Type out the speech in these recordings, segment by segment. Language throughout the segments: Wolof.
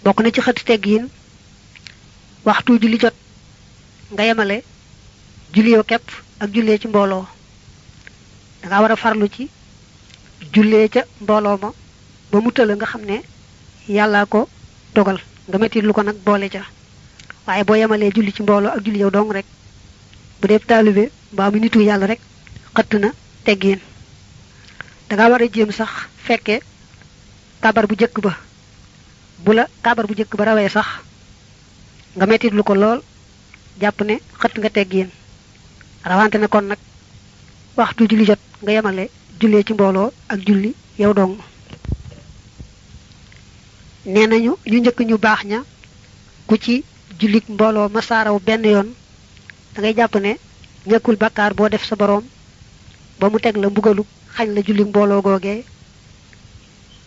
bokk na ci xëtt teggiin waxtu julli jot nga yemale julli yow képp ak jullee ci mbooloo da nga war a farlu ci jullee ca mbooloo ma ba mu tëla nga xam ne yàllaa ko dogal nga metti lu ko nag boole ca waaye boo yemalee julli ci mbooloo ak julli yow dong rek bu dee taalibe mbaa mu nitu yàlla rek xëtt na teggiin da nga war a jéem sax fekke kabar bu jëkk ba bu la kabar bu jëkk ba rawee sax nga metti lu ko lool jàpp ne xëtt nga teggiin rawante na kon nag waxtu julli jot nga yemale jullee ci mbooloo ak julli yow dong nee nañu ñu njëkk ñu baax ña ku ci jullik mbooloo masaaraw benn yoon da ngay jàpp ne ñekkul bakkaar boo def sa boroom ba mu teg la mbugalu xañ la jullik mbooloo googee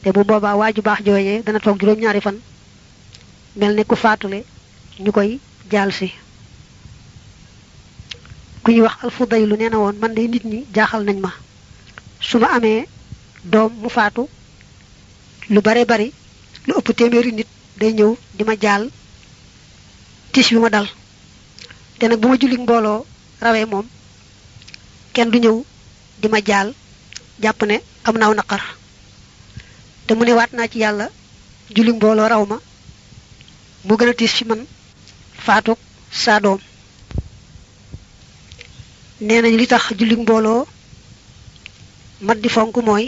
te bu boobaa waaju baax jooyee dana toog juróom-ñaari fan mel ne ku faatule ñu koy jaal si ku ñuy wax alfudaylu nee na woon man de nit ñi jaaxal nañ ma su ma amee doom mu faatu lu bare bari lu ëpp téeméeri nit day ñëw di ma jaal tis bi ma dal te nag bu ma julli mbooloo rawee moom kenn du ñëw di ma jaal jàpp ne am naaw naqar te mu ne waat naa ci yàlla julli mbooloo raw ma mu gën a tiis fi man faatug saa doom nee nañ li tax julli mbooloo mat di fonk mooy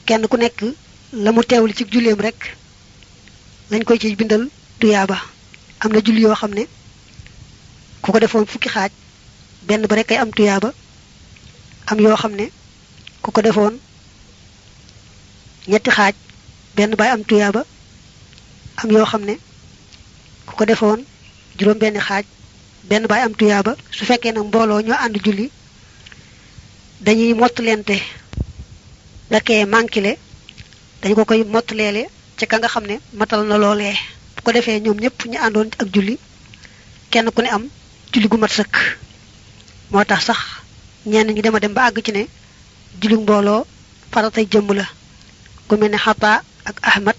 kenn ku nekk la mu teewli ci julleem rek lañ koy ci bindal tuyaaba am na julli yoo xam ne ku ko defoon fukki xaaj benn ba rek ay am tuyaaba am yoo xam ne ku ko defoon ñetti xaaj benn bay am tuyaaba am yoo xam ne ku ko defoon juróom benn xaaj benn bay am tuyaaba su fekkee nag mbooloo ñoo ànd julli dañuy mottaleente fekkee mankile dañ ko koy mottaleele ci ka nga xam ne matal na loolee bu ko defee ñoom ñëpp ñu àndoon ak julli kenn ku ne am julli gu mat sëkk moo tax sax ñenn ñi dema dem ba àgg ci ne julli mbooloo faratay jëmm la ku mel ne Xataa ak Ahmad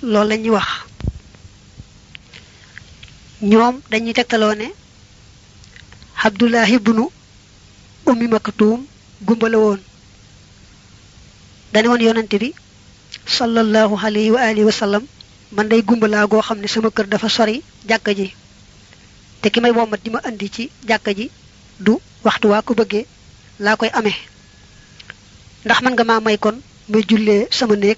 loolu la ñuy wax ñoom dañuy tegtaloo ne Abdullah ibnu Ummi Maktuum gumba la woon dane woon yonante bi sallallahu alayhi wa alihi wa sallam man day gumba laa goo xam ne sama kër dafa sori jàkka ji te ki may wommat di ma andi ci jàkka ji du waxtu waa ko bëggee laa koy amee ndax man nga maa may kon may jullee sama néeg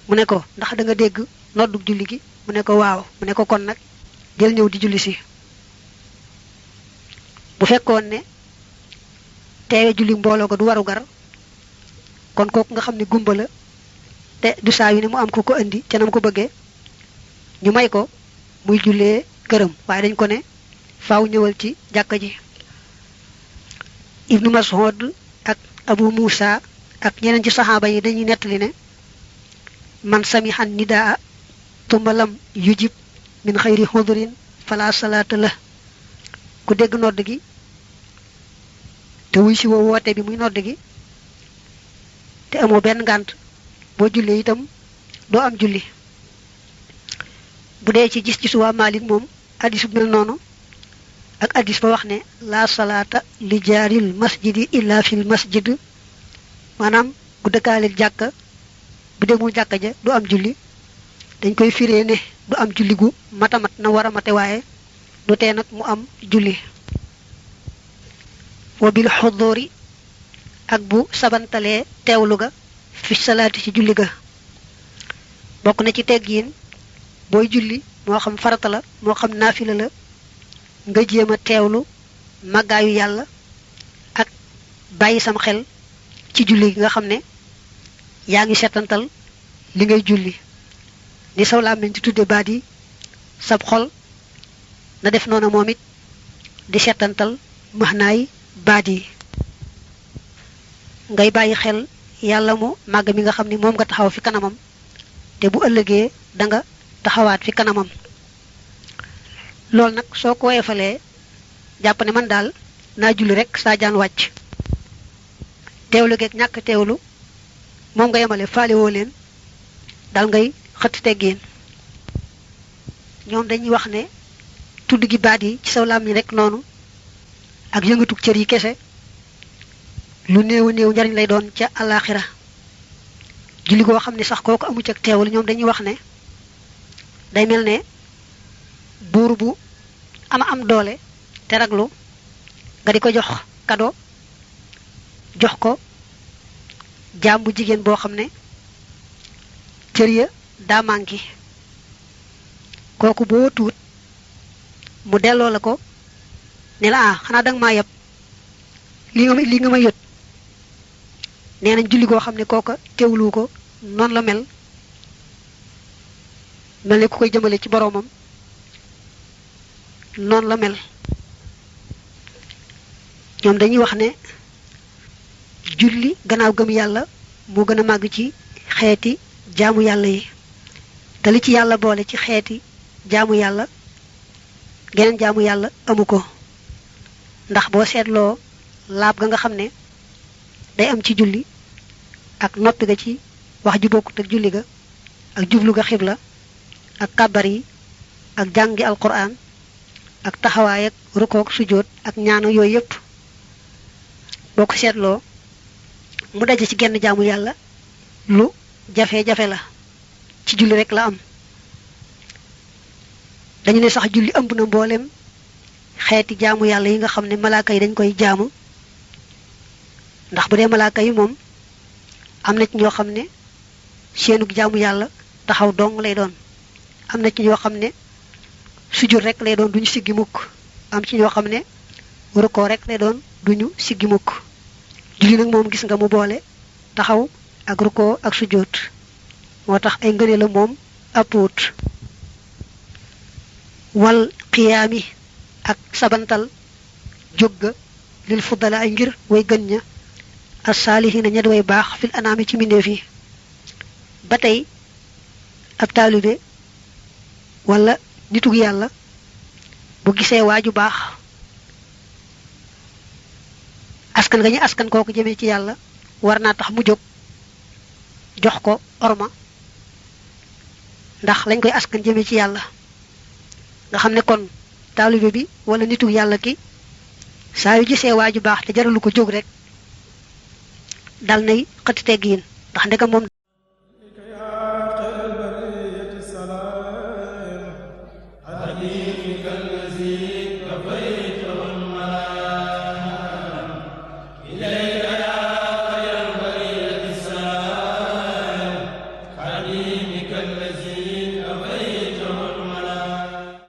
mu ne ko ndax da nga dégg noddug julli gi mu ne ko waaw mu ne ko kon nag jël ñëw di julli si bu fekkoon ne teewe julli mbooloo ko du waru gar kon kooku nga xam ne gumba la te du saa yu ne mu am ku ko andi ca nam ko bëggee ñu may ko muy jullee këram waaye dañ ko ne faaw ñëwal ci jàkka ji Ibnu Mas'ud ak Abu Musa ak ñeneen ci saxaaba yi dañuy nettali ne man samihan nidaa tumma lam yujib min xayri xudurin fala salaata la ku dégg nodd gi te wuy si woo woote bi muy nodd gi te amoo benn ngànt boo jullee itam doo am julli bu dee ci gis-gisu waa Maalik moom addis bu mel noonu ak addis ba wax ne la salaata li jaaril masjidi illa fil masjid maanaam bu dëkkaaleeg jàkka bu demul jàkka ja du am julli dañ koy firee ne du am julli gu matamat na war a mate waaye du tee nag mu am julli wa bil xuduri ak bu sabantalee teewlu ga fi salaati ci julli ga bokk na ci teggiin booy julli moo xam farata la moo xam naafila la nga jéem a teewlu màggaayu yàlla ak bàyyi sam xel ci julli gi nga xam ne yaa ngi setantal li ngay julli ni saw làmmiñ di tudde baat yi sab xol na def noonu moom it di setantal maxnaay baat yi ngay bàyyi xel yàlla mu màgg mi nga xam ne moom nga taxaw fi kanamam te bu ëllëgee da nga taxawaat fi kanamam loolu nag soo ko woyofalee jàpp ne man daal naa julli rek saa jaan wàcc teewlu geeg ñàkk teewlu moom nga yemale faale woo leen dal ngay xëtt teggiin ñoom dañuy wax ne tudd gi baat yi ci saw làmmiñ rek noonu ak yëngatug cër yi kese lu néew néew njariñ lay doon ca àllaaxira julli goo xam ne sax kooku amu ci ak teewul ñoom dañuy wax ne day mel ne buur bu am doole te raglu nga di ko jox kado jox ko jaam bu jigéen boo xam ne cër ya daa manqué kooku boo tuut mu delloo la ko ne la xanaa danga maa yeb li nga ma yët nee nañ julli goo xam ne kooka teewlu ko noonu la mel ne ku koy jëmale ci boroomam noonu la mel ñoom dañuy wax ne julli gannaaw gëm yàlla moo gën a màgg ci xeeti jaamu yàlla yi te li ci yàlla boole ci xeeti jaamu yàlla geneen jaamu yàlla amu ko ndax boo seetloo laab ga nga xam ne day am ci julli ak noppi ga ci wax ju bokkut ak julli ga ak jublu ga xibla ak kàbbar yi ak jàngi alquran ak taxawaay ak rukook sujjóot ak ñaanu yooyu yépp boo ko seetloo mu daje ci genn jaamu yàlla lu jafe-jafe la ci julli rek la am dañu ne sax julli ëmb na mboolem xeeti jaamu yàlla yi nga xam ne malaaka yi dañ koy jaamu ndax bu dee malaaka yi moom am na ci ñoo xam ne seenug jaamu yàlla taxaw dong lay doon am na ci ñoo xam ne sujjóot rek lay doon duñu siggi mukk am ci ñoo xam ne rukkoo rek lay doon duñu siggi mukk julli nag moom gis nga mu boole taxaw ak rukkoo ak sujjóot moo tax ay ngëneel la moom appuut wal qiyaami ak sabantal jóg ga lil fuddala ay ngir way gën ña as-saalihiina ña di way baax fil anaami ci mbindeef yi ba tey ab taalibe wala nitug yàlla bu gisee waaju baax askan nga ñu askan kooku jëmee ci yàlla war naa tax mu jóg jox ko orma ndax lañ koy askan jëmee ci yàlla nga xam ne kon taalibe bi wala nitug yàlla ki saa yu gisee waaju baax te jaralu ko jóg rek dal nay xëtti teggiin ndax ndeka moom